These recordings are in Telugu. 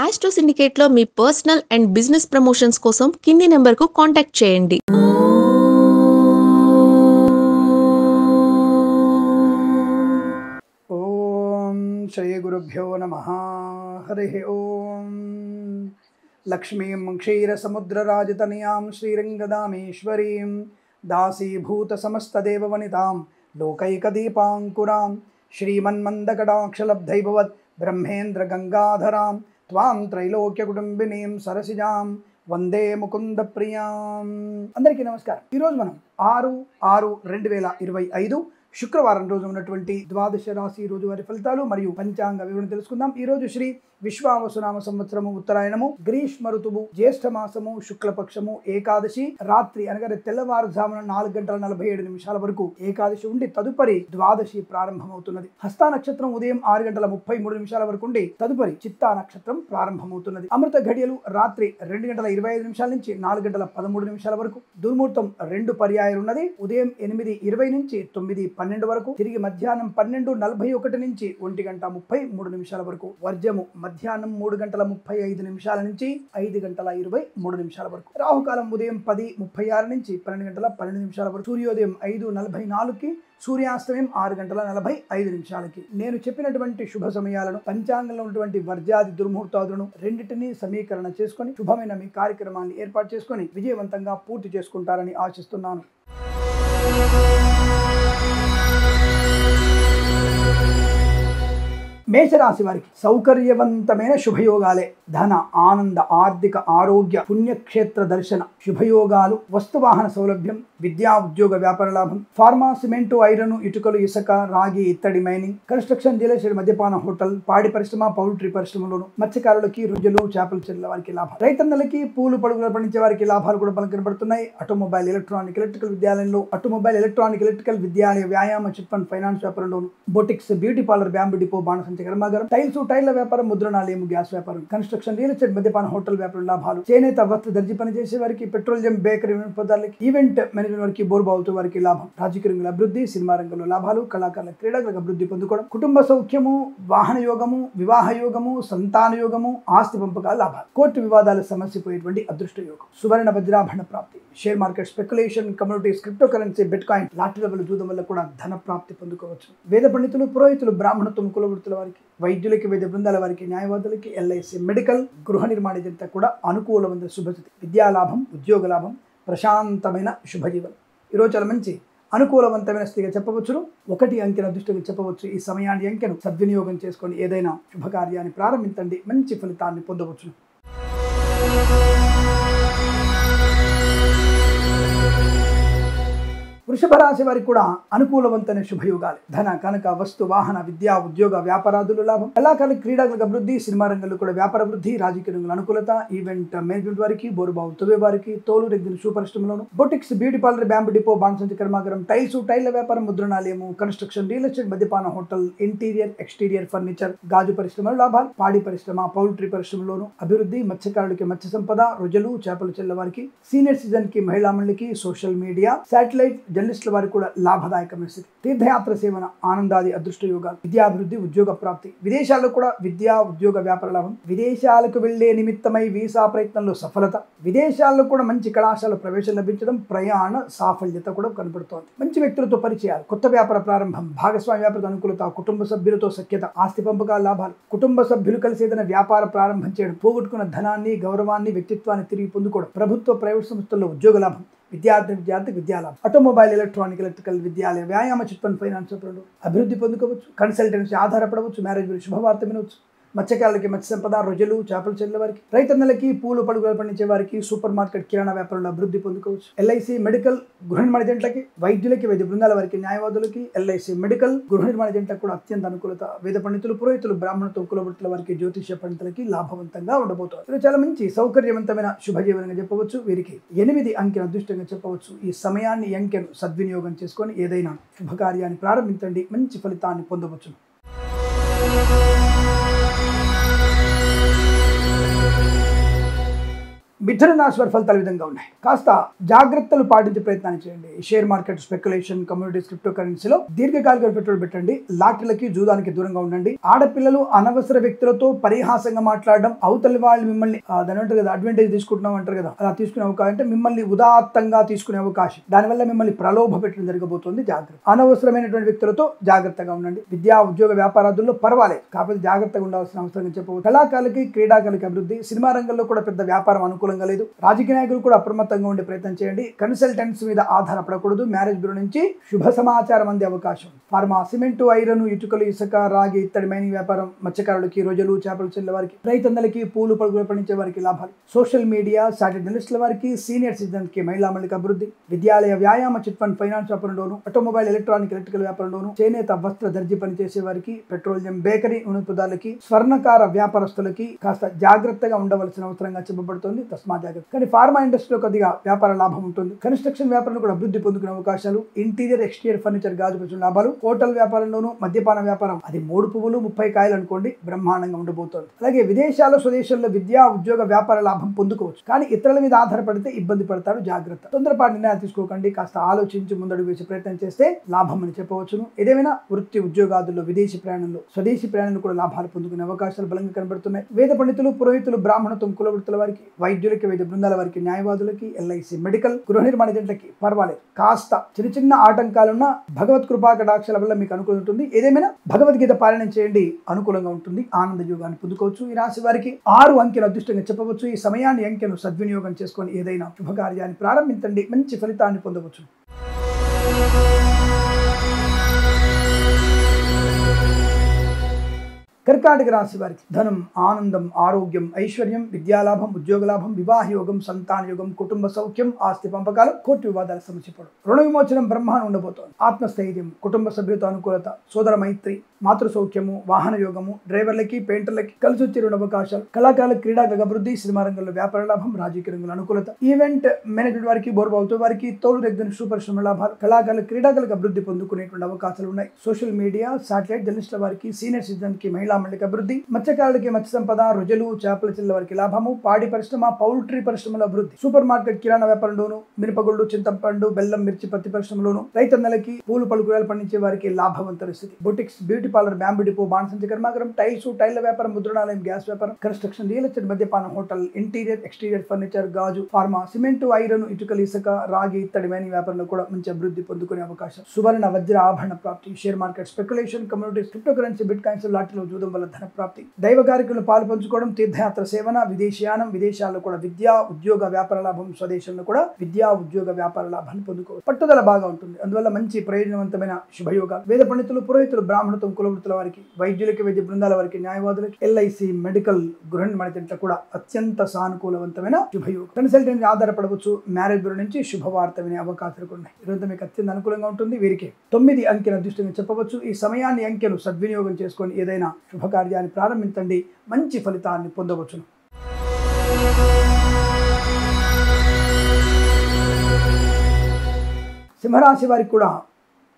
ఆస్ట్రో సిండికేట్లో మీ పర్సనల్ అండ్ బిజినెస్ ప్రమోషన్స్ కోసం కింది నెంబర్కు కాంటాక్ట్ చేయండి. ఓం శ్రీ గురుభ్యో నమః. హరి ఓం. లక్ష్మీం క్షీరసముద్రరాజతనయాం శ్రీరంగదామేశ్వరీం దాసీభూత సమస్తదేవవనితాం లోకైకదీపాంకురాం శ్రీమన్మందకటాక్షలబ్ధైభవత్ బ్రహ్మేంద్ర గంగాధరాం త్వాం త్రైలోక్యకుటుంబినీం సరసిజాం వందే ముకుంద ప్రియాం. అందరికీ నమస్కారం. ఈరోజు మనం 6/6/2025 శుక్రవారం రోజు ఉన్నటువంటి ద్వాదశ రాశి రోజువారి ఫలితాలు మరియు పంచాంగ వివరణ తెలుసుకుందాం. ఈ రోజు శ్రీ విశ్వావసునామ సంవత్సరము ఉత్తరాయణము, గ్రీష్మ ఋతువు, జ్యేష్ఠ మాసము, శుక్లపక్షము, ఏకాదశి రాత్రి అనగా తెల్లవారుజామున 4:47 వరకు ఏకాదశి ఉండి తదుపరి ద్వాదశి ప్రారంభమవుతున్నది. హస్త నక్షత్రం ఉదయం 6:33 వరకు ఉండి తదుపరి చిత్తా నక్షత్రం ప్రారంభమవుతున్నది. అమృత ఘడియలు రాత్రి 2:25 నుంచి 4:13 వరకు. దుర్ముహూర్తం 2 పర్యాయాలు ఉన్నది. ఉదయం 8:20 నుంచి 9:12 వరకు, తిరిగి మధ్యాహ్నం 12:41 నుంచి 1:33 వరకు. వర్జము మధ్యాహ్నం 3:35 నుంచి 5:23 వరకు. రాహుకాలం ఉదయం 10:36 నుంచి 12:12 వరకు. సూర్యోదయం 5:44కి, సూర్యాస్తమయం 6:45. నేను చెప్పినటువంటి శుభ సమయాలను, పంచాంగంలో ఉన్నటువంటి వర్జాది దుర్ముహూర్తాదులను రెండింటినీ సమీకరణ చేసుకొని శుభమైన మీ కార్యక్రమాన్ని ఏర్పాటు చేసుకొని విజయవంతంగా పూర్తి చేసుకుంటారని ఆశిస్తున్నాను. మేషరాశి వారికి సౌకర్యవంతమైన శుభయోగాలే. ధన, ఆనంద, ఆర్థిక, ఆరోగ్య, పుణ్యక్షేత్ర దర్శన శుభయోగాలు, వస్తువాహన సౌలభ్యం, విద్యా ఉద్యోగ వ్యాపార లాభం, ఫార్మా, సిమెంటు, ఐరన్, ఇటుకలు, ఇసుక, రాగి, ఇత్తడి, మైనింగ్, కన్స్ట్రక్షన్, రియల్ మద్యపాన, హోటల్, పాడి పరిశ్రమ, పౌల్ట్రీ పరిశ్రమలోను, మత్స్యకారులకి, రొయ్యలు, చేపల చెరువుల వారికి లాభం, రైతన్నలకి, పూలు పడుగులు పండించే వారికి లాభాలు కూడా బలం కనబడుతున్నాయి. ఆటోమొబైల్, ఎలక్ట్రికల్ విద్యాలయంలో, ఆటోమొబైల్, ఎలక్ట్రికల్ విద్యాలయ, వ్యాయామ, చిట్ ఫండ్, ఫైనాన్స్ వ్యాపారంలోను, boutiques, beauty parlour, bamboo depot, బాణసంచ కర్మాగారం, టైర్ల వ్యాపారం, ముద్రణాలయం, గ్యాస్ వ్యాపారం, కన్స్ట్రక్షన్, రియల్ ఎస్టేట్, మద్యపాన, హోటల్ వ్యాపారం లాభాలు, చేనేత, వస్త్ర, దర్జీ పని చేసే వారికి, పెట్రోలియం, బేకరీ పదార్థాలకి, ఈవెంట్ మేనేజ్మెంట్ వారికి, బోర్బావులతో వారికి లాభం, రాజకీయ రంగంలో అభివృద్ధి, సినిమా రంగంలో లాభాలు, కళాకారుల, క్రీడాకులకు అభివృద్ధి పొందుకోవడం, కుటుంబ సౌఖ్యము, వాహన యోగము, వివాహ యోగము, సంతాన యోగము, ఆస్తి పంపకాల లాభాలు, కోర్టు వివాదాల సమస్య పోయేటువంటి అదృష్ట యోగం, సువర్ణ వజ్రాభరణ ప్రాప్తి, share market speculation, communities, crypto currency, bit coin, lottery వల్ల జూదం వల్ల కూడా ధన ప్రాప్తి పొందుకోవచ్చు. వేద పండితులు, పురోహితులు, బ్రాహ్మణత్వం, కులవృత్తుల వారికి, వైద్యులకి, వైద్య బృందాల వారికి, న్యాయవాదులకి, ఎల్ఐసి, మెడికల్, గృహ నిర్మాణ జంట కూడా అనుకూలమైన శుభస్థితి, విద్యాలాభం, ఉద్యోగ లాభం, ప్రశాంతమైన శుభజీవనం. ఈరోజు చాలా మంచి అనుకూలవంతమైన స్థితిగా చెప్పవచ్చును. 1 అంకెను అదృష్టంగా చెప్పవచ్చు. ఈ సమయాన్ని అంకెను సద్వినియోగం చేసుకొని ఏదైనా శుభకార్యాన్ని ప్రారంభించండి, మంచి ఫలితాన్ని పొందవచ్చును. వృషభ రాశి వారికి కూడా అనుకూలవంతమైన శుభయోగాలు. ధన, కనక, వస్తు, వాహన, విద్యా ఉద్యోగ వ్యాపారాదులు లాభం, కళాకారులకు, క్రీడాకులకు అభివృద్ధి, సినిమా రంగంలో కూడా వ్యాపార వృద్ధి, రాజకీయ రంగంలో అనుకూలత, ఈవెంట్ మేనేజ్మెంట్ వారికి, బోరుబావు తవ్వే వారికి, తోలు రెగ్గిన షూ పరిశ్రమలోను, boutiques, beauty parlour, bamboo depot, బాణసంచ కర్మాగారం, టైర్ల వ్యాపారం, ముద్రణాలయము, కన్స్ట్రక్షన్, రియల్ ఎస్టేట్, మద్యపాన, హోటల్, ఇంటీరియర్, ఎక్స్టీరియర్ ఫర్నిచర్, గాజు పరిశ్రమలో లాభాలు, పాడి పరిశ్రమ, పౌల్ట్రీ పరిశ్రమలోను అభివృద్ధి, మత్స్యకారులకి మత్స్య సంపద, రొయ్యలు, చేపల చెల్ల వారికి, సీనియర్ సిటిజన్ కి, మహిళా మండలికి, సోషల్ మీడియా, శాటిలైట్ జర్నలిస్టుల వారికి కూడా లాభదాయకమైన స్థితి, తీర్థయాత్ర సేవన, ఆనందాది అదృష్ట యోగాలు, విద్యాభివృద్ధి, ఉద్యోగ ప్రాప్తి, విదేశాల్లో కూడా విద్యా ఉద్యోగ వ్యాపార లాభం, విదేశాలకు వెళ్లే నిమిత్తమై వీసా ప్రయత్నంలో సఫలత, విదేశాల్లో కూడా మంచి కళాశాల ప్రవేశం లభించడం, ప్రయాణ సాఫల్యత కూడా కనబడుతోంది. మంచి వ్యక్తులతో పరిచయాలు, కొత్త వ్యాపార ప్రారంభం, భాగస్వామ్య వ్యాపార అనుకూలత, కుటుంబ సభ్యులతో సఖ్యత, ఆస్తి పంపకాల లాభాలు, కుటుంబ సభ్యులు కలిసి ఏదైనా వ్యాపార ప్రారంభం చేయడం, పోగొట్టుకున్న ధనాన్ని, గౌరవాన్ని, వ్యక్తిత్వాన్ని తిరిగి పొందుకోవడం, ప్రభుత్వ ప్రైవేట్ సంస్థల్లో ఉద్యోగ లాభం, విద్యార్థికి విద్యాలాభం, ఆటోమొబైల్, ఎలక్ట్రికల్ విద్యాలయ, వ్యాయామ, చిట్ ఫండ్, ఫైనాన్స్ అభివృద్ధి పొందుకోవచ్చు, కన్సల్టెన్సీ ఆధారపడవచ్చు, మ్యారేజ్ గురించి శుభవార్త వినవచ్చు, మత్స్యకారులకి మత్స్య సంపద, రొయ్యలు, చేపల చెరువుల వారికి, రైతన్నలకి, పూలు పడుగులు పండించే వారికి, సూపర్ మార్కెట్, కిరాణా వ్యాపారంలో అభివృద్ధి పొందుకోవచ్చు, ఎల్ఐసి, మెడికల్, గృహ నిర్మాణ జంటలకి, వైద్యులకి, వైద్య బృందాల వారికి, న్యాయవాదులకి, ఎల్ఐసి, మెడికల్, గృహ నిర్మాణ జంటలకు కూడా అత్యంత అనుకూలత, వేద పండితులు, పురోహితులు, బ్రాహ్మణత్వ, కులవృత్తుల వారికి, జ్యోతిష్య పండితులకి లాభవంతంగా ఉండబోతోంది. ఇది చాలా మంచి సౌకర్యవంతమైన శుభజీవనంగా చెప్పవచ్చు. వీరికి 8 అంకెను అదృష్టంగా చెప్పవచ్చు. ఈ సమయాన్ని అంకెను సద్వినియోగం చేసుకొని ఏదైనా శుభకార్యాన్ని ప్రారంభించండి, మంచి ఫలితాన్ని పొందవచ్చు. మిథున రాశి వారి ఫలితాలు విధంగా ఉన్నాయి. కాస్త జాగ్రత్తలు పాటించే ప్రయత్నాన్ని చేయండి. Share market, speculation, communities, crypto కరెన్సీలో దీర్ఘకాలిక పెట్టుబడి పెట్టండి. లాటరీలకి, జూదానికి దూరంగా ఉండండి. ఆడపిల్లలు అనవసర వ్యక్తులతో పరిహాసంగా మాట్లాడడం, అవతలి వాళ్ళు మిమ్మల్ని దాని అంటారు కదా, అడ్వాంటేజ్ తీసుకుంటున్నాం అంటారు కదా, అలా తీసుకునే అవకాశం అంటే మిమ్మల్ని ఉదాత్తంగా తీసుకునే అవకాశం, దానివల్ల మిమ్మల్ని ప్రలోభ పెట్టడం జరగబోతోంది. జాగ్రత్త. అనవసరమైనటువంటి వ్యక్తులతో జాగ్రత్తగా ఉండండి. విద్యా, ఉద్యోగ, వ్యాపారాదుల్లో పర్వాలేదు, కాకపోతే జాగ్రత్తగా ఉండాల్సిన అవసరం చెప్పవచ్చు. కళాకారులకి, క్రీడాకారులకి అభివృద్ధి. సినిమా రంగంలో కూడా పెద్ద వ్యాపారం అనుకూలంగా లేదు. రాజకీయ నాయకులు కూడా అప్రమత్తంగా ఉండే ప్రయత్నం చేయండి. కన్సల్టెంట్స్ మీద ఆధారపడకూడదు. మ్యారేజ్ బ్యూరో నుంచి శుభ సమాచారం అందే అవకాశం. ఫార్మా, సిమెంటు, ఐరన్, ఇటుకలు, ఇసుక, రాగి, ఇత్తడి, మైనింగ్ వ్యాపారం. మత్స్యకారులకి, రొయ్యలు, చేపలు చెల్లె వారికి, రైతన్నలకి, పూలు పలుకులు పండించే వారికి లాభాలు. సోషల్ మీడియా, సాటిలైట్ జర్నలిస్టుల వారికి, సీనియర్ సిటిజన్స్ కి, మహిళా మండలికి అభివృద్ధి. విద్యాలయ, వ్యాయామ, చిట్ ఫండ్, ఫైనాన్స్ వ్యాపారంలోను, ఆటోమొబైల్, ఎలక్ట్రానిక్, ఎలక్ట్రికల్ వ్యాపారంలోను, చేనేత, వస్త్ర, దర్జీ పనిచేసే వారికి, పెట్రోలియం, బేకరీ, ఉత్పత్తులకి, స్వర్ణకార వ్యాపారస్తులకి కాస్త జాగ్రత్తగా ఉండవలసిన అవసరంగా చెప్పబడుతుంది. తస్మా జాగ్రత్త. కానీ ఫార్మా ఇండస్ట్రీలో కొద్దిగా వ్యాపార లాభం ఉంటుంది. కన్స్ట్రక్షన్ వ్యాపారంలో కూడా అభివృద్ధి పొందుకునే అవకాశాలు. ఇంటీరియర్, ఎక్స్టీరియర్ ఫర్నిచర్, గాజు పచ్చిన లాభాలు. హోటల్ వ్యాపారంలోను, మద్యపాన వ్యాపారం, అది 3 పువ్వులు 30 కాయలు అనుకోండి, బ్రహ్మాండంగా ఉండబోతోంది. అలాగే విదేశాల్లో, స్వదేశాల్లో విద్యా, ఉద్యోగ, వ్యాపార లాభం పొందుకోవచ్చు. కానీ ఇతరుల మీద ఆధారపడితే ఇబ్బంది పడతారు. జాగ్రత్త. తొందరపాటు నిర్ణయాలు తీసుకోకండి. కాస్త ఆలోచించి ముందడుగు వేసే ప్రయత్నం చేస్తే లాభం అని చెప్పవచ్చును. ఏదేమైనా వృత్తి, ఉద్యోగాదుల్లో, విదేశీ ప్రయాణంలో, స్వదేశీ ప్రయాణంలో కూడా లాభాలు పొందుకునే అవకాశాలు బలంగా కనబడుతున్నాయి. వేద పండితులు, పురోహితులు, బ్రాహ్మణత్వం, కులవృత్తుల వారికి, వైద్యులకి, వైద్య బృందాల వారికి, న్యాయవాదులకి, ఎల్ఐసి, మెడికల్, గృహ నిర్మాణ జంటలకి పర్వాలేదు. కాస్త చిన్న చిన్న ఆటంకాలున్న భగవత్ కృపా కటాక్షల వల్ల మీకు అనుకూలం ఉంటుంది. ఏదేమైనా భగవద్గీత పాలన చేయండి, అనుకూలంగా ఉంటుంది. ఆనంద యోగాన్ని పొందుకోవచ్చు. ఈ రాశి వారికి 6 అంకెలు అదృష్టంగా చెప్పవచ్చు. ఈ సమయాన్ని, అంకెను సద్వినియోగం చేసుకొని ఏదైనా శుభకార్యాన్ని ప్రారంభించండి, మంచి ఫలితాన్ని పొందవచ్చు. కర్కాటక రాశి వారికి ధనం, ఆనందం, ఆరోగ్యం, ఐశ్వర్యం, విద్యాలాభం, ఉద్యోగ లాభం, వివాహ యోగం, సంతాన యోగం, కుటుంబ సౌఖ్యం, ఆస్తి పంపకాలు, కోర్టు వివాదాల సమస్యపడు, రుణ విమోచనం బ్రహ్మాండం ఉండబోతోంది. ఆత్మస్థైర్యం, కుటుంబ సభ్యులతో అనుకూలత, సోదర మైత్రి, మాతృ సౌఖ్యము, వాహన యోగము, డ్రైవర్లకి, పెయింటర్లకి కలిసి వచ్చే రుణ అవకాశాలు. కళాకారుల, క్రీడాకారుల అభివృద్ధి. సినిమా రంగంలో వ్యాపార లాభం, రాజకీయ రంగంలో అనుకూలత. ఈవెంట్ మేనేజ్మెంట్ వారికి, బోర్బావుతో వారికి, తోలు రెగ్గిన పరిశ్రమ లాభాలు. కళాకారుల, క్రీడాకారులకు అభివృద్ధి పొందుకునేటువంటి అవకాశాలు ఉన్నాయి. సోషల్ మీడియా, సాటిలైట్ జర్నలిస్టుల వారికి, సీనియర్ సిటిజన్ కి, మహిళా మండలికి అభివృద్ధి. మత్స్యకారులకి, మత్స్య సంపద, రొయ్యలు, చేపల చెల్లె వారికి లాభము. పాడి పరిశ్రమ, పౌల్ట్రీ పరిశ్రమల అభివృద్ధి. సూపర్ మార్కెట్, కిరాణా వ్యాపారంలోను, మిరపగుళ్ళు, చింతపండు, బెల్లం, మిర్చి, పత్తి పరిశ్రమలోను, రైతన్నలకి, పూలు పలుకురాలు పండించే వారికి లాభవంతర స్థితి. Boutiques, beauty parlour, bamboo depot, బాణసంచి కర్మాగారం, టైల్స్, టైల్ల వ్యాపారం, ముద్రణాలయం, గ్యాస్ వ్యాపారం, కన్స్ట్రక్షన్, రియల్ ఎస్టేట్, మద్యపానం, హోటల్, ఇంటీరియర్, ఎక్స్టీరియర్ ఫర్నిచర్, గాజు, ఫార్మా, సిమెంటు, ఐరన్, ఇటుకలు, ఇసుక, రాగి, ఇత్తడి, మైనింగ్ వ్యాపారంలో కూడా మంచి అభివృద్ధి పొందుకునే అవకాశం. సువర్ణ, వజ్ర, ఆభరణ ప్రాప్తి. Share market, speculation, communities, crypto currency, bitcoins, లాటరీలో జూదం వల్ల ధన ప్రాప్తి. దైవ కార్యక్రమంలో పాలు పంచుకోవడం, తీర్థయాత్ర సేవన, విదేశీయానం, విదేశాల్లో కూడా విద్యా, ఉద్యోగ, వ్యాపార లాభం, స్వదేశంలో కూడా విద్యా, ఉద్యోగ, వ్యాపార లాభాన్ని పొందుకోవచ్చు. పట్టుదల బాగా ఉంటుంది. అందువల్ల మంచి ప్రయోజనవంతమైన శుభయోగాలు. వేద పండితులు, పురోహితులు, బ్రాహ్మణత్వం, కులవృత్తుల వారికి, వైద్యులకి, వైద్య బృందాల వారికి, న్యాయవాదులకి, ఎల్ఐసి, మెడికల్, గృహ నిర్మాణ జంటలకు కూడా అత్యంత సానుకూలవంతమైన శుభయోగం. కన్సల్టెంట్ ఆధారపడవచ్చు. మ్యారేజ్ బ్యూరో నుంచి శుభవార్త వినే అవకాశాలు ఉన్నాయి. ఈరోజు మీకు అత్యంత అనుకూలంగా ఉంటుంది. వీరికి 9 అంకెల అదృష్టంగా చెప్పవచ్చు. ఈ సమయాన్ని, అంకెను సద్వినియోగం చేసుకొని ఏదైనా శుభకార్యాన్ని ప్రారంభించండి, మంచి ఫలితాన్ని పొందవచ్చును. సింహరాశి వారికి కూడా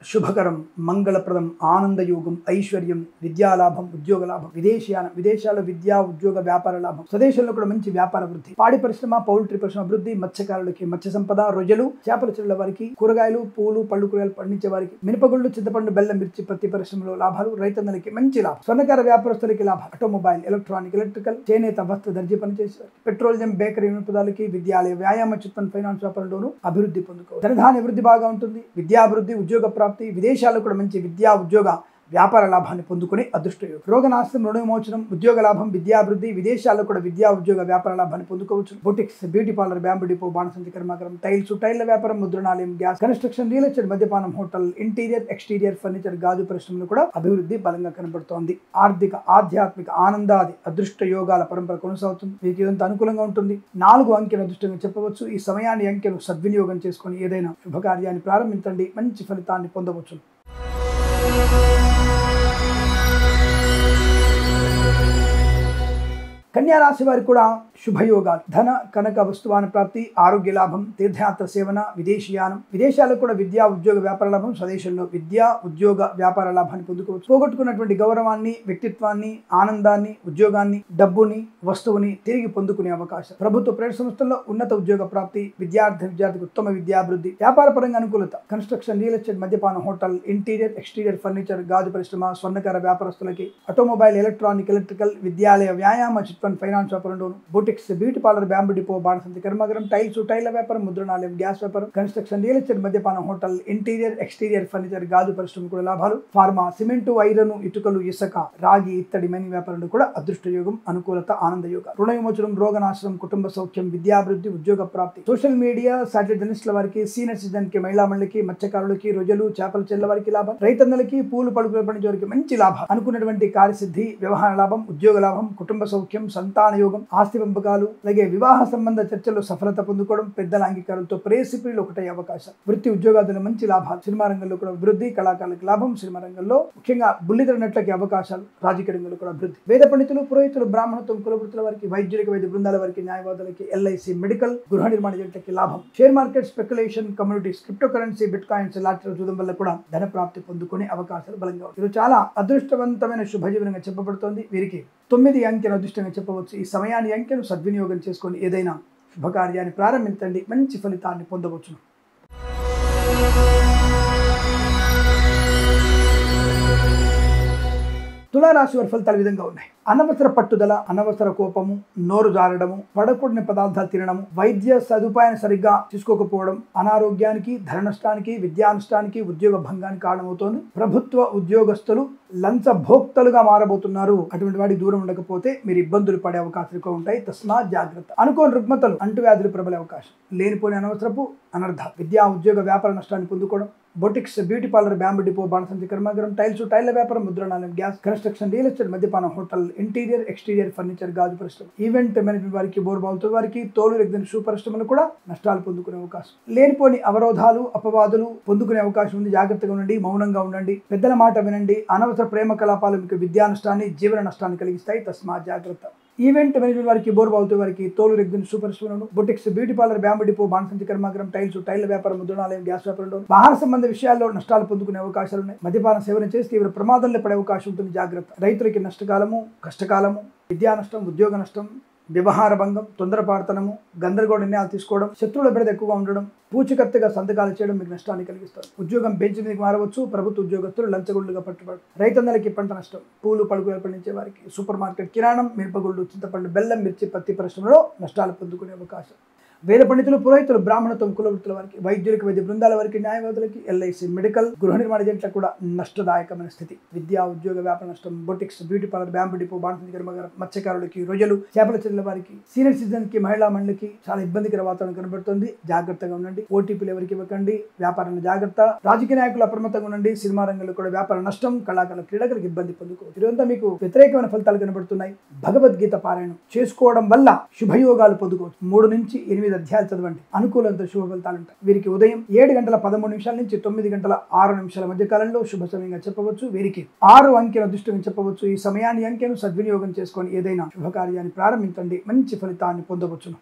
శుభకరం, మంగళప్రదం, ఆనందయోగం, ఐశ్వర్యం, విద్యాలాభం, ఉద్యోగ లాభం, విదేశీయానం, విదేశాల్లో విద్యా, ఉద్యోగ, వ్యాపార లాభం. స్వదేశంలో కూడా మంచి వ్యాపార వృద్ధి. పాడి పరిశ్రమ, పౌల్ట్రీ పరిశ్రమ అభివృద్ధి. మత్స్యకారులకి, మత్స్య సంపద, రొయ్యలు, చేపల చెరువుల వారికి, కూరగాయలు, పూలు, పళ్ళు, కూరగాయలు పండించే వారికి, మినపగుళ్ళు, చింతపండు, బెల్లం, మిర్చి, పత్తి పరిశ్రమలో లాభాలు. రైతన్నలకి మంచి లాభం. స్వర్ణకార వ్యాపారస్తులకి లాభం. ఆటోమొబైల్, ఎలక్ట్రానిక్, ఎలక్ట్రికల్, చేనేత, వస్త్ర, దర్జీ పనిచేసే వారికి, పెట్రోలియం, బేకరీ, ఉత్పత్తులకి, విద్యాలయ, వ్యాయామ, చిట్ ఫండ్, ఫైనాన్స్ వ్యాపారంలోనూ అభివృద్ధి పొందుకోవాలి. ధనధాన్య అభివృద్ధి బాగా ఉంటుంది. విద్యాభివృద్ధి, ఉద్యోగ ప్రాప్తి. విదేశాల్లో కూడా మంచి విద్యా, ఉద్యోగ, వ్యాపార లాభాన్ని పొందుకునే అదృష్టయోగం. రోగనాశనం, రుణ విమోచనం, ఉద్యోగ లాభం, విద్యాభివృద్ధి. విదేశాల్లో కూడా విద్యా, ఉద్యోగ, వ్యాపార లాభాన్ని పొందుకోవచ్చు. Boutiques, beauty parlour, bamboo depot, బాణసంచి కర్మాగారం, టైల్స్, టైల్ల వ్యాపారం, ముద్రణాలయం, గ్యాస్, కన్స్ట్రక్షన్, రియల్ ఎస్టేట్, మద్యపానం, హోటల్, ఇంటీరియర్, ఎక్స్టీరియర్ ఫర్నిచర్, గాజు పరిశ్రమలు కూడా అభివృద్ధి బలంగా కనబడుతోంది. ఆర్థిక, ఆధ్యాత్మిక, ఆనందాది అదృష్ట యోగాల పరంపర కొనసాగుతుంది. మీకు ఇదంతా అనుకూలంగా ఉంటుంది. 4 అంకెల అదృష్టంగా చెప్పవచ్చు. ఈ సమయాన్ని, అంకెను సద్వినియోగం చేసుకొని ఏదైనా శుభకార్యాన్ని ప్రారంభించండి, మంచి ఫలితాన్ని పొందవచ్చు. కన్యా రాశి వారికి కూడా శుభయోగాలు, ధన కనక వస్తువాన ప్రాప్తి, ఆరోగ్య లాభం, తీర్థయాత్ర సేవన, విదేశీయానం, విదేశాలకు కూడా విద్యా ఉద్యోగ వ్యాపార లాభం, స్వదేశంలో విద్యా ఉద్యోగ వ్యాపార లాభాన్ని పొందుకోవచ్చు. పోగొట్టుకున్నటువంటి గౌరవాన్ని, వ్యక్తిత్వాన్ని, ఆనందాన్ని, ఉద్యోగాన్ని, డబ్బుని, వస్తువుని తిరిగి పొందుకునే అవకాశం. ప్రభుత్వ ప్రైవేట్ సంస్థల్లో ఉన్నత ఉద్యోగ ప్రాప్తి, విద్యార్థికి ఉత్తమ విద్యాభివృద్ధి, వ్యాపార పరంగా అనుకూలత, కన్స్ట్రక్షన్, రియల్ ఎస్టేట్, మద్యపాన, హోటల్, ఇంటీరియర్ ఎక్స్టీరియర్ ఫర్నిచర్, గాజు పరిశ్రమ, స్వర్ణకార వ్యాపారస్తులకి, ఆటోమొబైల్, ఎలక్ట్రానిక్, ఎలక్ట్రికల్, విద్యాలయ, వ్యాయామ, చిట్ ఫండ్, ఫైనాన్స్ వ్యాపారం, boutiques, beauty parlour, bamboo depot, బాణసంచి కర్మాగారం, టైల్స్, టైల్ల వ్యాపారం, ముద్రణాలయం, గ్యాస్ వ్యాపారం, కన్స్ట్రక్షన్, రియల్ ఎస్టేట్, మద్యపాన, హోటల్, ఇంటీరియర్ ఎక్స్టీరియర్ ఫర్నిచర్, గాజు పరిశ్రమ కూడా లాభాలు. ఫార్మా, సిమెంటు, ఐరన్, ఇటుకలు, ఇసుక, రాగి, ఇత్తడి, మైనింగ్ వ్యాపారంలో కూడా అదృష్ట యోగం, అనుకూలత, ఆనంద యోగం. రుణ విమోచనం, రోగనాశనం, కుటుంబ సౌఖ్యం, విద్యాభివృద్ధి, ఉద్యోగ ప్రాప్తి. సోషల్ మీడియా, సాటిలైట్ జర్నలిస్టుల వారికి, సీనియర్ సిటిజన్ కి, మహిళా మండలికి, మత్స్యకారులకి, రొయ్యలు, చేపల చెల్ల వారికి లాభం. రైతన్నలకి, పూలు పడుకుల పండించే వారికి మంచి లాభం. అనుకున్నటువంటి కార్యసిద్ధి, వ్యవహార లాభం, ఉద్యోగ లాభం, కుటుంబ సౌఖ్యం, సంతాన యోగం, ఆస్తి పంపకాలు, అలాగే వివాహ సంబంధ చర్చల్లో సఫలత పొందుకోవడం, పెద్దల అంగీకారంతో ప్రేసిపిలు ఒకటే అవకాశం. వృత్తి ఉద్యోగాదుల మంచి లాభాలు. సినిమా రంగంలో కూడా అభివృద్ధి, కళాకారులకు లాభం. సినిమా రంగంలో ముఖ్యంగా బుల్లితెర నటులకి అవకాశాలు. రాజకీయ రంగంలో కూడా అభివృద్ధి. వేద పండితులు, పురోహితులు, బ్రాహ్మణత్వం, కులవృత్తుల వారికి, వైద్యులకి, వైద్య బృందాల వారికి, న్యాయవాదులకి, ఎల్ఐసి, మెడికల్, గృహ నిర్మాణ జంటకి లాభం. Share market, speculation, communities, crypto currency, bit coins, lottery చూడడం వల్ల కూడా ధన ప్రాప్తి పొందుకునే అవకాశాలు బలంగా ఉంటాయి. ఇది చాలా అదృష్టవంతమైన శుభజీవనంగా చెప్పబడుతోంది. వీరికి 9 అంకెను అదృష్టంగా చెప్పవచ్చు. ఈ సమయాన్ని అంకెను సద్వినియోగం చేసుకొని ఏదైనా శుభకార్యాన్ని ప్రారంభించండి, మంచి ఫలితాన్ని పొందవచ్చును. తులారాశి వారి ఫలితాలు విధంగా ఉన్నాయి. అనవసర పట్టుదల, అనవసర కోపము, నోరు జారడము, పడకూడని పదార్థాలు తినడము, వైద్య సదుపాయాన్ని సరిగ్గా తీసుకోకపోవడం, అనారోగ్యానికి, ధన నష్టానికి, విద్యానుష్ఠానికి, ఉద్యోగ భంగానికి కారణమవుతోంది. ప్రభుత్వ ఉద్యోగస్తులు లంచ భోక్తలుగా మారబోతున్నారు. అటువంటి వాడి దూరం ఉండకపోతే మీరు ఇబ్బందులు పడే అవకాశాలు ఎక్కువ ఉంటాయి. తస్మాత్ జాగ్రత్త. అనుకోని రుగ్మతలు, అంటువ్యాధులు ప్రబలే అవకాశం. లేనిపోని అనవసరపు అనర్థాలు, విద్యా ఉద్యోగ వ్యాపార నష్టాన్ని పొందుకోవడం, boutiques, beauty parlour, bamboo depot, బాణసంచి కర్మాగారం, టైల్స్, టైల్ల వ్యాపారం, ముద్రణాలయం, గ్యాస్, కన్స్ట్రక్షన్, రియల్ ఎస్టేట్, మద్యపాన, హోటల్, ఇంటీరియర్ ఎక్స్టీరియర్ ఫర్నిచర్, గాజు పరిశ్రమ, ఈవెంట్ మేనేజ్మెంట్ వారికి, బోర్బావులతో వారికి, తోలు రెగ్జిన్ షూ పరిశ్రమలు కూడా నష్టాలు పొందుకునే అవకాశం. లేనిపోని అవరోధాలు, అపవాదులు పొందుకునే అవకాశం ఉంది. జాగ్రత్తగా ఉండండి, మౌనంగా ఉండండి, పెద్దల మాట వినండి. అనవసర ప్రేమ కలాపాలు మీకు విద్యా నష్టాన్ని, జీవన నష్టాన్ని కలిగిస్తాయి. తస్మాత్ జాగ్రత్త. ఈవెంట్ మేనేజ్మెంట్ వారికి, బోర్బావులతో వారికి, తోలు రెగ్జిన్ షూ పరిశ్రమలు, boutiques, beauty parlour, bamboo depot, బాణసంచి కర్మాగారం, టైల్స్, టైల్ల వ్యాపారం, ముద్రణాలయం, గ్యాస్ వ్యాపారంలో, ఆహార సంబంధ విషయాల్లో నష్టాలు పొందుకునే అవకాశాలు ఉన్నాయి. మద్యపాన సేవన చేసి తీవ్ర ప్రమాదంలో పడే అవకాశం ఉంటుంది. జాగ్రత్త. రైతులకి నష్టకాలము, కష్టకాలము, విద్యా నష్టం, ఉద్యోగ నష్టం, వ్యవహార భంగం, తొందరపాటుతనము, గందరగోళ నిర్ణయాలు తీసుకోవడం, శత్రువుల బెడద ఎక్కువగా ఉండడం, పూచికత్తుగా సంతకాలు చేయడం మీకు నష్టాన్ని కలిగిస్తారు. ఉద్యోగం బెంచ్ మీదకి మారవచ్చు. ప్రభుత్వ ఉద్యోగస్తులు లంచగొండుగా పట్టుబడు. రైతన్నలకి పంట నష్టం, పూలు పడుకులు పండించే వారికి, సూపర్ మార్కెట్, కిరాణం, మిరపగుళ్ళు, చింతపండు, బెల్లం, మిర్చి, పత్తి పరిశ్రమలో నష్టాలు పొందుకునే అవకాశం. వేద పండితులు, పురోహితులు, బ్రాహ్మణత్వం, కులవృత్తుల వారికి, వైద్యులకి, వైద్య బృందాల వారికి, న్యాయవాదులకి, ఎల్ఐసి, మెడికల్, గృహ నిర్మాణ జంటలకు కూడా నష్టదాయకమైన స్థితి. విద్యా ఉద్యోగ వ్యాపార నష్టం, boutiques, beauty parlour, bamboo depot, బాణసంచి కర్మాగారం, మత్స్యకారులకి, రొయ్యలు, చేపల చెల్లెల వారికి, సీనియర్ సిటిజన్ కి, మహిళా మండలికి చాలా ఇబ్బందికర వాతావరణం కనబడుతుంది. జాగ్రత్తగా ఉండండి. ఓటీపీలు ఎవరికి ఇవ్వకండి. వ్యాపారంలో జాగ్రత్త. రాజకీయ నాయకులు అప్రమత్తంగా ఉండండి. సినిమా రంగంలో కూడా వ్యాపార నష్టం, కళాకారుల, క్రీడాకారులకు ఇబ్బంది పొందుకోవచ్చు. ఇదంతా మీకు వ్యతిరేకమైన ఫలితాలు కనబడుతున్నాయి. భగవద్గీత పారాయణం చేసుకోవడం వల్ల శుభయోగాలు పొందుకోవచ్చు. 3 నుంచి 8 అధ్యాయాలు చదవండి. అనుకూలంతో శుభ ఫలితాలు ఉంటాయి. వీరికి ఉదయం 7:13 నుంచి 9:06 మధ్య కాలంలో శుభ సమయంగా చెప్పవచ్చు. వీరికి 6 అంకెల అదృష్టంగా చెప్పవచ్చు. ఈ సమయాన్ని అంకెను సద్వినియోగం చేసుకొని ఏదైనా శుభకార్యాన్ని ప్రారంభించండి, మంచి ఫలితాన్ని పొందవచ్చును.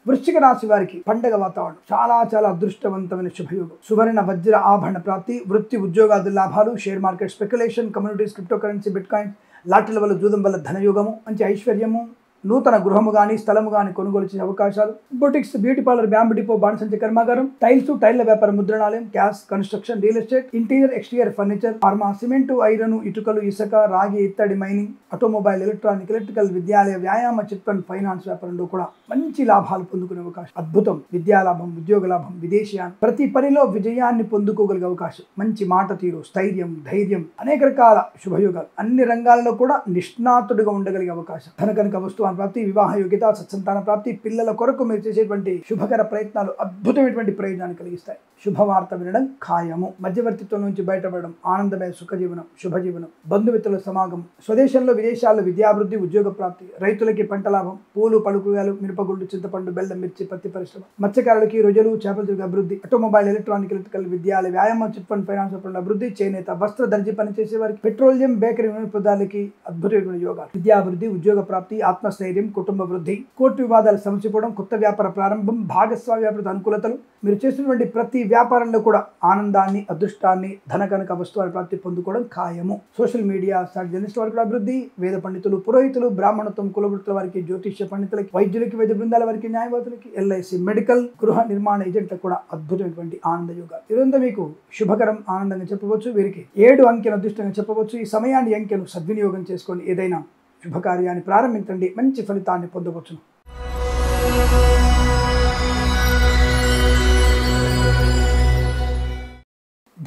వృశ్చిక రాశి వారికి పండగ వాతావరణం, చాలా చాలా అదృష్టవంతమైన శుభయోగం. సువర్ణ వజ్ర ఆభరణ ప్రాప్తి, వృత్తి ఉద్యోగాది లాభాలు, share market, speculation, communities, crypto currency, bitcoins, లాటరీల వల్ల, జూదం వల్ల ధనయోగము, మంచి ఐశ్వర్యము, నూతన గృహము గాని, స్థలము గాని కొనుగోలు చేసే అవకాశాలు. Boutiques, beauty parlour, bamboo depot, బాణసంచి కర్మాగారం, టైల్స్, టైల్ల వ్యాపారం, ముద్రణాలయం, gas, construction, real estate, interior exterior furniture, pharma, cement, iron, ఇటుకలు, ఇసుక, రాగి, ఇత్తడి, మైనింగ్, ఆటోమొబైల్, ఎలక్ట్రానిక్, ఎలక్ట్రికల్, విద్యాలయ, వ్యాయామ, చిట్ ఫండ్, ఫైనాన్స్ వ్యాపారంలో కూడా మంచి లాభాలు పొందుకునే అవకాశం. అద్భుతం. విద్యా లాభం, ఉద్యోగ లాభం, విదేశీయానం, ప్రతి పనిలో విజయాన్ని పొందుకోగలిగే అవకాశం. మంచి మాట తీరు, స్థైర్యం, ధైర్యం, అనేక రకాల శుభయోగాలు. అన్ని రంగాల్లో కూడా నిష్ణాతుడిగా ఉండగలిగే అవకాశం. ధన కనుక వస్తువు ప్రాప్తి, వివాహ యోగ్యత, సత్సంతాన ప్రాప్తి, పిల్లల కొరకు మీరు చేసేటువంటి శుభకర ప్రయత్నాలు అద్భుతమైనటువంటి ప్రయోజనాన్ని కలిగిస్తాయి. శుభవార్త వినడం ఖాయము. మధ్యవర్తిత్వం నుంచి బయటపడడం, ఆనందమయ సుఖజీవనం, శుభజీవనం, బంధుమిత్రుల సమాగమం, స్వదేశంలో విదేశాల్లో విద్యాభివృద్ధి, ఉద్యోగ ప్రాప్తి, రైతులకి పంట లాభం, పూలు పలుకుగాలు, మిరపగుండు, చింతపండు, బెల్లం, మిర్చి, పత్తి పరిశ్రమ, మత్స్యకారులకి రొయ్యలు, చేపల తిరిగి అభివృద్ధి, ఆటోమొబైల్, ఎలక్ట్రానిక్, ఎలక్ట్రికల్, విద్యాలయ, వ్యాయామం, చిట్ ఫండ్, ఫైనాన్స్ పనుల అభివృద్ధి, చేనేత, వస్త్ర, దర్జీ పనిచేసే వారికి, పెట్రోలియం, బేకరీ వినియోగదారులకి అద్భుతమైన యోగాలు, విద్యాభివృద్ధి, ఉద్యోగ ప్రాప్తి, ఆత్మస్థైర్యం, కుటుంబ వృద్ధి, కోర్టు వివాదాలు సమసిపోవడం, కొత్త వ్యాపార ప్రారంభం, భాగస్వామ్య వ్యాపార అనుకూలతలు, మీరు చేసినటువంటి ప్రతి వ్యాపారంలో కూడా ఆనందాన్ని, అదృష్టాన్ని, ధనకనక వస్తువుల ప్రాప్తి పొందుకోవడం ఖాయము. సోషల్ మీడియా జర్నలిస్ట్ వారికి అభివృద్ధి, వేద పండితులు, పురోహితులు, బ్రాహ్మణత్వం, కులవృత్తుల వారికి, జ్యోతిష్య పండితులకి, వైద్యులకి, వైద్య బృందాల వారికి, న్యాయవాదులకి, ఎల్ఐసి, మెడికల్, గృహ నిర్మాణ ఏజెంట్లకు కూడా అద్భుతమైనటువంటి ఆనంద యోగాలు. ఇదంతా మీకు శుభకరం, ఆనందంగా చెప్పవచ్చు. వీరికి 7 అంకెను అదృష్టంగా చెప్పవచ్చు. ఈ సమయాన్ని అంకెను సద్వినియోగం చేసుకొని ఏదైనా శుభకార్యాన్ని ప్రారంభించండి, మంచి ఫలితాన్ని పొందవచ్చును.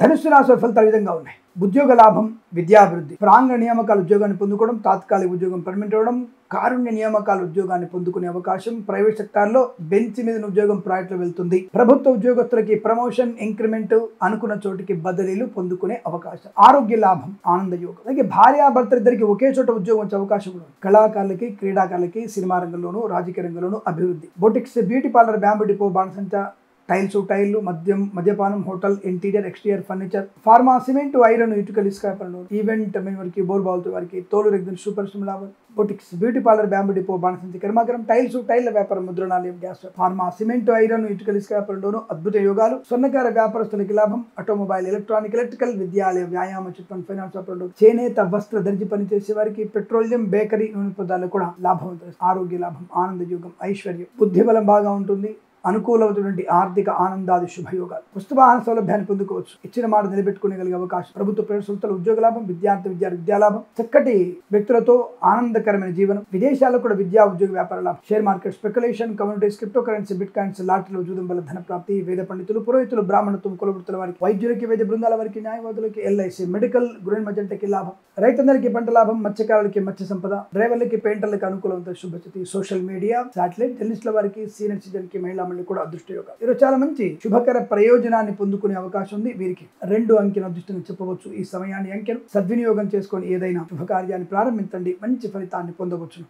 ధనుస్సు రాశి ఫలితాలు ఈ విధంగా ఉన్నాయి. ఉద్యోగ లాభం, విద్యాభివృద్ధి, ప్రాంగణ నియామకాలు ఉద్యోగాన్ని పొందుకోవడం, తాత్కాలిక ఉద్యోగం పర్మనెంట్ అవ్వడం, కారుణ్య నియామకాలు ఉద్యోగాన్ని పొందుకునే అవకాశం, ప్రైవేట్ సెక్టార్లో బెంచ్ మీద ఉద్యోగం ప్రాజెక్టులో వెళ్తుంది, ప్రభుత్వ ఉద్యోగస్తులకి ప్రమోషన్, ఇంక్రిమెంట్, అనుకున్న చోటికి బదిలీలు పొందుకునే అవకాశం, ఆరోగ్య లాభం, ఆనంద యోగం. అలాగే భార్యాభర్తలిద్దరికి ఒకే చోట ఉద్యోగం వచ్చే అవకాశం కూడా. కళాకారులకి, క్రీడాకారులకి, సినిమా రంగంలోనూ, రాజకీయ రంగంలోనూ అభివృద్ధి, boutiques, beauty parlour, bamboo depot, బాణసంచ, టైల్స్, టైర్లు, మద్యపానం, hotel, interior, exterior furniture, pharma, cement, iron, ఇటుక, ఇసుక పనులు, ఈవెంట్ వారికి, బోర్బాల్తో వారికి, తోలు రెగ్జిన్, సూపర్ స్టమ్ లాభం, boutiques, beauty parlour, bamboo depot, బాణసంచి, కర్మాగారం, టైల్స్, టైర్ల వ్యాపారం, ముద్రణాలయం, గ్యాస్, ఫార్మా, సిమెంట్, ఐరన్, ఇటుక, ఇసుక పనులను అద్భుత యోగాలు, స్వర్ణకార వ్యాపారస్తులకి లాభం, ఆటోమొబైల్, ఎలక్ట్రానిక్, ఎలక్ట్రికల్, విద్యాలయ, వ్యాయామ, చిట్ ఫండ్, ఫైనాన్స్ పనులు, చేనేత, వస్త్ర, దర్జీ పని చేసే వారికి, పెట్రోలియం, బేకరీ, నూనె పదార్థాలు కూడా లాభం, ఆరోగ్య లాభం, ఆనంద యోగం, ఐశ్వర్యం, బుద్ధి బలం బాగా ఉంటుంది, అనుకూలమైనటువంటి ఆర్థిక ఆనందాది శుభయోగాలు, పుస్తవాహన సౌలభ్యాన్ని పొందుకోవచ్చు, ఇచ్చిన మాట నిలబెట్టుకునే అవకాశం, ప్రభుత్వ ప్రైవేట్ సంస్థల ఉద్యోగ లాభం, విద్యాలాభం, చక్కటి వ్యక్తులతో ఆనందకరమైన జీవనం, విదేశాల్లో కూడా విద్యా ఉద్యోగ వ్యాపార లాభం, share market, speculation, communities, crypto currency, bitcoins, లాటరీలు, జూదం వల్ల ధన ప్రాప్తి, వేద పండితులు, పురోహితులు, బ్రాహ్మణత్వం, కులవృత్తుల వారికి, వైద్యులకి, వైద్య బృందాల వారికి, న్యాయవాదులకి, ఎల్ఐసి, మెడికల్, గృహ మజంటకి లాభం, రైతందరికీ పంట లాభం, మత్స్యకారులకి మత్స్య సంపద, డ్రైవర్లకి, పెయింటర్లకి అనుకూలమైన శుభస్థితి, సోషల్ మీడియా, శాటిలైట్, జర్నలిస్టుల వారికి, సీనియర్ సిటిజన్ కి, మహిళా కూడా అదృష్ట యోగం. ఈరోజు చాలా మంచి శుభకర ప్రయోజనాన్ని పొందుకునే అవకాశం ఉంది. వీరికి 2 అంకెను అదృష్టంగా చెప్పవచ్చు. ఈ సమయాన్ని అంకెను సద్వినియోగం చేసుకొని ఏదైనా శుభకార్యాన్ని ప్రారంభించండి, మంచి ఫలితాన్ని పొందవచ్చును.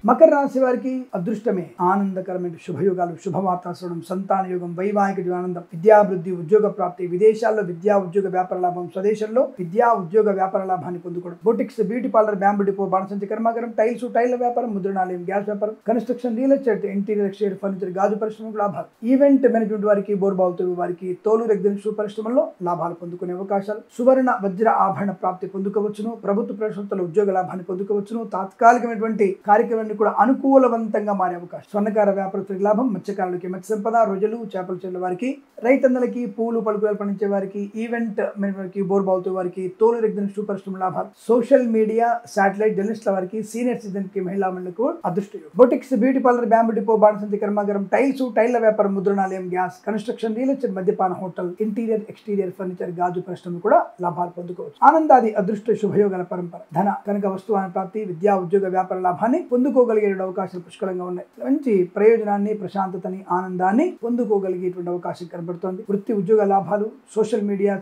మకర రాశి వారికి అదృష్టమే, ఆనందకరమైన శుభయోగాలు, శుభవార్త శ్రవణం, సంతాన యోగం, వైవాహిక జీవనానందం, విద్యాభివృద్ధి, ఉద్యోగ ప్రాప్తి, విదేశాల్లో విద్యా ఉద్యోగ వ్యాపార లాభం, స్వదేశంలో విద్యా ఉద్యోగ వ్యాపార లాభాన్ని పొందుకోవడం, boutiques, beauty parlour, bamboo depot, బాణసంచి, కర్మాగారం, టైల్స్, టైర్ల వ్యాపారం, ముద్రణాలయం, గ్యాస్ వ్యాపారం, construction, real estate, interior, exterior furniture, గాజు పరిశ్రమకు లాభాలు, ఈవెంట్ మేనేజ్మెంట్ వారికి, బోర్బాల్తో వారికి, తోలు రెగ్జిన్, షూ పరిశ్రమల్లో లాభాలు పొందుకునే అవకాశాలు, సువర్ణ వజ్ర ఆభరణ ప్రాప్తి పొందుకోవచ్చును, ప్రభుత్వ ప్రైవేట్ సంస్థల ఉద్యోగ లాభాన్ని పొందుకోవచ్చును, తాత్కాలికమైనటువంటి కార్యక్రమాన్ని కూడా అనుకూలవంతంగా మారే అవకాశం, స్వర్ణకార వ్యాపారస్తులకి లాభం, మత్స్యకారులకి మత్స్య సంపద, రొయ్యలు, చేపల చెరువుల వారికి, రైతందరికీ, పూలు పలుకులు పండించే వారికి, ఈవెంట్ వారికి, బోర్బాల్తో వారికి, తోలు రెగ్జిన్, సూపర్ స్టమ్ లాభాలు, సోషల్ మీడియా, శాటిలైట్, జర్నలిస్టుల వారికి, సీనియర్ సిటిజన్ కి, మహిళా మండలకు అదృష్ట యోగం, boutiques, beauty parlour, bamboo depot, బాణసంచి, కర్మాగారం, టైల్స్, టైర్ల వ్యాపారం, ముద్రణాలయం, గ్యాస్, కన్స్ట్రక్షన్, రియల్ ఎస్టేట్, మద్యపాన, హోటల్, ఇంటీరియర్, ఎక్స్టీరియర్ ఫర్నిచర్, గాజు పరిశ్రమ కూడా లాభాలు పొందుకోవచ్చు. ఆనందాది అదృష్ట శుభయోగాల పరంపర, ధన కనక వస్తువాహన ప్రాప్తి, విద్యా ఉద్యోగ వ్యాపార లాభాన్ని పొందుకోగలిగే అవకాశాలు పుష్కలంగా ఉన్నాయి. మంచి ప్రయోజనాన్ని, ప్రశాంతతని, ఆనందాన్ని పొందుకోగలిగేటువంటి అవకాశం కనబడుతోంది. వృత్తి ఉద్యోగ లాభాలు, సోషల్ మీడియా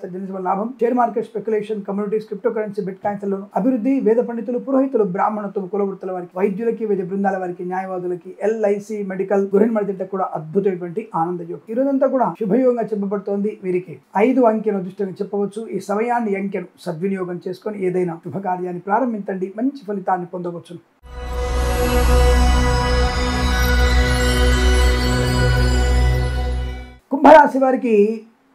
లాభం, share market, speculation, communities, crypto currency, bit coins లో అభివృద్ధి, వేద పండితులు, పురోహితులు, బ్రాహ్మణత్వం, కులవృత్తుల వారికి, వైద్యులకి, వైద్య బృందాల వారికి, న్యాయవాదులకి, ఎల్ఐసి, మెడికల్, గృహ మధ్య కూడా అద్భుతమైనటువంటి ఆనంద యోగం. ఈ రోజంతా కూడా శుభయోగంగా చెప్పబడుతోంది. వీరికి 5 అంకెను అదృష్టంగా చెప్పవచ్చు. ఈ సమయాన్ని అంకెను సద్వినియోగం చేసుకొని ఏదైనా శుభకార్యాన్ని ప్రారంభించండి, మంచి ఫలితాన్ని పొందవచ్చు. కుంభరాశి వారికి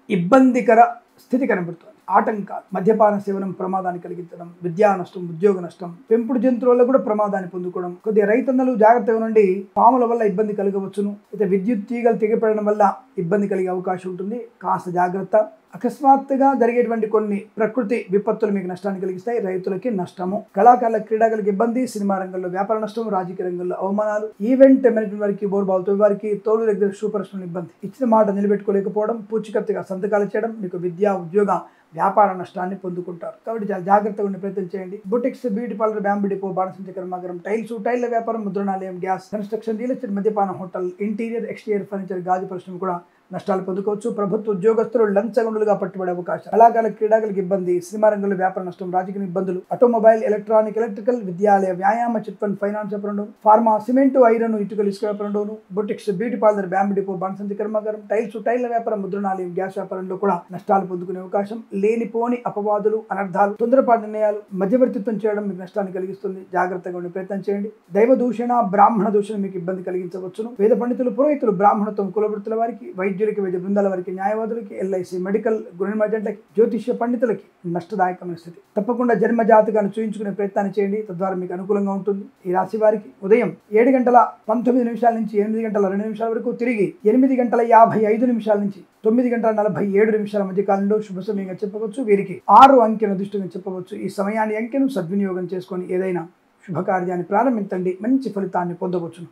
ఇబ్బందికర స్థితి కనబడుతుంది. ఆటంకాలు, మద్యపాన సేవనం ప్రమాదాన్ని కలిగించడం, విద్యా నష్టం, ఉద్యోగ నష్టం, పెంపుడు జంతువుల్లో కూడా ప్రమాదాన్ని పొందుకోవడం, కొద్దిగా రైతన్నలు జాగ్రత్తగా నుండి పాముల వల్ల ఇబ్బంది కలగవచ్చును, అయితే విద్యుత్ తీగలు తెగిపడడం వల్ల ఇబ్బంది కలిగే అవకాశం ఉంటుంది. కాస్త జాగ్రత్త. అకస్మాత్తుగా జరిగేటువంటి కొన్ని ప్రకృతి విపత్తులు మీకు నష్టాన్ని కలిగిస్తాయి. రైతులకి నష్టము, కళాకారుల, క్రీడాకారులకు ఇబ్బంది, సినిమా రంగంలో వ్యాపార నష్టం, రాజకీయ రంగంలో అవమానాలు, ఈవెంట్ మేనేజ్మెంట్ వారికి, బోర్బాల్తో వారికి, తోలు దగ్గర సూపర్ ఇబ్బంది, ఇచ్చిన మాట నిలబెట్టుకోలేకపోవడం, పూచికత్తుగా సంతకాలు చేయడం, మీకు విద్యా ఉద్యోగ వ్యాపార నష్టాన్ని పొందుకుంటారు. కాబట్టి చాలా జాగ్రత్తగా ఉండే ప్రయత్నం చేయండి. Boutiques, beauty parlour, bamboo depot, బాణసంచ కర్మాగారం, టైల్ల వ్యాపారం, ముద్రణాలయం, గ్యాస్, కన్స్ట్రక్షన్, రియల్ ఎస్టేట్, మద్యపాన హోటల్, ఇంటీరియర్, ఎక్స్టీరియర్ ఫర్నిచర్, గాజు పరిశ్రమ కూడా నష్టాలు పొందుకోవచ్చు. ప్రభుత్వ ఉద్యోగస్తులు లంచగొండులుగా పట్టుబడే అవకాశం, కళాకారులకు, క్రీడాకులకు ఇబ్బంది, సినిమా రంగంలో వ్యాపార నష్టం, రాజకీయ ఇబ్బందులు, ఆటోమొబైల్, ఎలక్ట్రానిక్, ఎలక్ట్రికల్, విద్యాలయ, వ్యాయామ, చిట్ ఫండ్, ఫైనాన్స్ వ్యాపారం, ఫార్మా, సిమెంట్, ఐరన్, ఇటుకలు, ఇసుక వ్యాపారం, boutiques, beauty parlour, bamboo depot, బాణసంచ కర్మాగారం, టైల్ల వ్యాపారం, ముద్రణాలయం, గ్యాస్ వ్యాపారంలో కూడా నష్టాలు పొందుకునే అవకాశం. లేనిపోని అపవాదులు, అనర్థాలు, తొందరపాటు నిర్ణయాలు, మధ్యవర్తిత్వం చేయడం మీకు నష్టాన్ని కలిగిస్తుంది. జాగ్రత్తగా ఉండే ప్రయత్నం చేయండి. దైవ దూషణ, బ్రాహ్మణ దూషణ మీకు ఇబ్బంది కలిగించవచ్చును. వేద పండితులు, పురోహితులు, బ్రాహ్మణత్వం, కులవృత్తుల వారికి, వైద్యులకి, వైద్య బృందాల వారికి, న్యాయవాదులకి, ఎల్ఐసి, మెడికల్, గృహ నిర్మాణాలకి, జ్యోతిష్య పండితులకి నష్టదాయకమైన స్థితి. తప్పకుండా జన్మ జాతకాన్ని చూయించుకునే ప్రయత్నాన్ని చేయండి. తద్వారా మీకు అనుకూలంగా ఉంటుంది. ఈ రాశి వారికి ఉదయం 7:19 నుంచి 8:02 వరకు, తిరిగి 8:55 నుంచి 9:47 మధ్య కాలంలో శుభ సమయంగా చెప్పవచ్చు. వీరికి 6 అంకెను దృష్టిగా చెప్పవచ్చు. ఈ సమయాన్ని అంకెను సద్వినియోగం చేసుకొని ఏదైనా శుభకార్యాన్ని ప్రారంభించండి. మంచి ఫలితాన్ని పొందవచ్చును.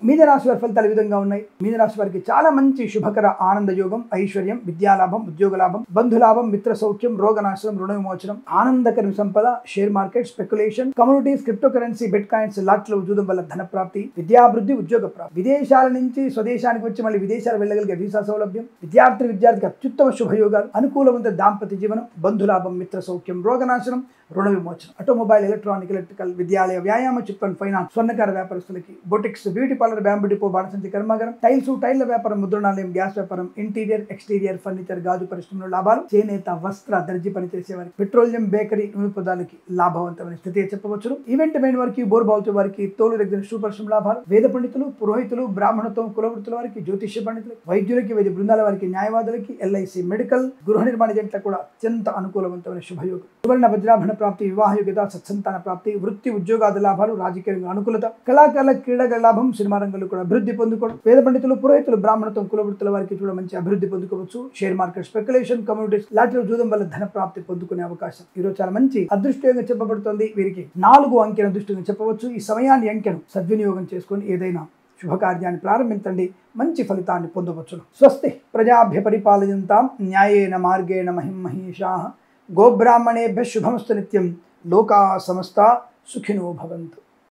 మీనరాశి వారి ఫలితాలు ఈ విధంగా ఉన్నాయి. మీనరాశి వారికి చాలా మంచి శుభకర ఆనంద యోగం, ఐశ్వర్యం, విద్యాలాభం, ఉద్యోగ లాభం, బంధులాభం, మిత్ర సౌఖ్యం, రోగనాశనం, రుణ విమోచనం, ఆనందకర సంపద, share market, speculation, communities, crypto currency, bitcoins, లాట్లో జూదం వల్ల ధన ప్రాప్తి, విద్యాభివృద్ధి, ఉద్యోగ ప్రాప్తి, విదేశాల నుంచి స్వదేశానికి వచ్చి మళ్ళీ విదేశాలు వెళ్ళగలిగే వీసా సౌలభ్యం, విద్యార్థికి అత్యుత్తమ శుభయోగాలు, అనుకూలవంత దాంపత్య జీవనం, బంధులాభం, మిత్ర సౌఖ్యం, రోగనాశనం, రుణ విమోచనం, ఆటోమొబైల్, ఎలక్ట్రానిక్, ఎలక్ట్రికల్, విద్యాలయ, వ్యాయామ, చిట్ ఫండ్, ఫైనాన్స్, స్వర్ణకార వ్యాపారస్తులకి, boutiques, beauty parlour, bamboo depot, బాణసంచ కర్మాగారం, టైల్ల వ్యాపారం, ముద్రణాలయం, గ్యాస్ వ్యాపారం, ఇంటీరియర్, ఎక్స్టీరియర్ ఫర్నిచర్, గాజు పరిశ్రమలో లాభాలు, చేనేత, వస్త్ర, దర్జీ పని చేసేవారికి, పెట్రోలియం, బేకరీ, నూనె పదార్థాలకి లాభవంతమైన స్థితి చెప్పవచ్చు. ఈవెంట్ మెయిన్ వారికి, బోర్బావుతు వారికి, తోలు రెగ్గిన షూ పరిశ్రమ లాభాలు, వేద పండితులు, పురోహితులు, బ్రాహ్మణత్వం, కులవృత్తుల వారికి, జ్యోతిష్య పండితులు, వైద్యులకి, వైద్య బృందాల వారికి, న్యాయవాదులకి, ఎల్ఐసి, మెడికల్, గృహ నిర్మాణ జంటలకు కూడా అత్యంత అనుకూలవంతమైన శుభయోగం. సువర్ణ వజ్రాభరణ ప్రాప్తి, వివాహ యోగ్యత, సత్సంతాన ప్రాప్తి, వృత్తి ఉద్యోగాది లాభాలు, రాజకీయ అనుకూలత, కళాకారుల, క్రీడల లాభం, సినిమా రంగంలో కూడా అభివృద్ధి పొందుకోవడం, వేద పండితులు, పురోహితులు, బ్రాహ్మణత్వం, కులవృత్తుల వారికి కూడా మంచి అభివృద్ధి పొందుకోవచ్చు. Share market, speculation, communities, lottery జూదం వల్ల ధన ప్రాప్తి పొందుకునే అవకాశం ఈరోజు చాలా మంచి అదృష్టంగా చెప్పబడుతుంది. వీరికి 4 అంకెల అదృష్టంగా చెప్పవచ్చు. ఈ సమయాన్ని అంకెను సద్వినియోగం చేసుకొని ఏదైనా శుభకార్యాన్ని ప్రారంభించండి. మంచి ఫలితాన్ని పొందవచ్చును. స్వస్తి ప్రజాభ్య పరిపాలయంతాం న్యాయేన మార్గేణ మహిమహీషాః. గోబ్రాహ్మణేభ్యః శుభమస్తు నిత్యం. లోకా సమస్తా సుఖినో భవంతు.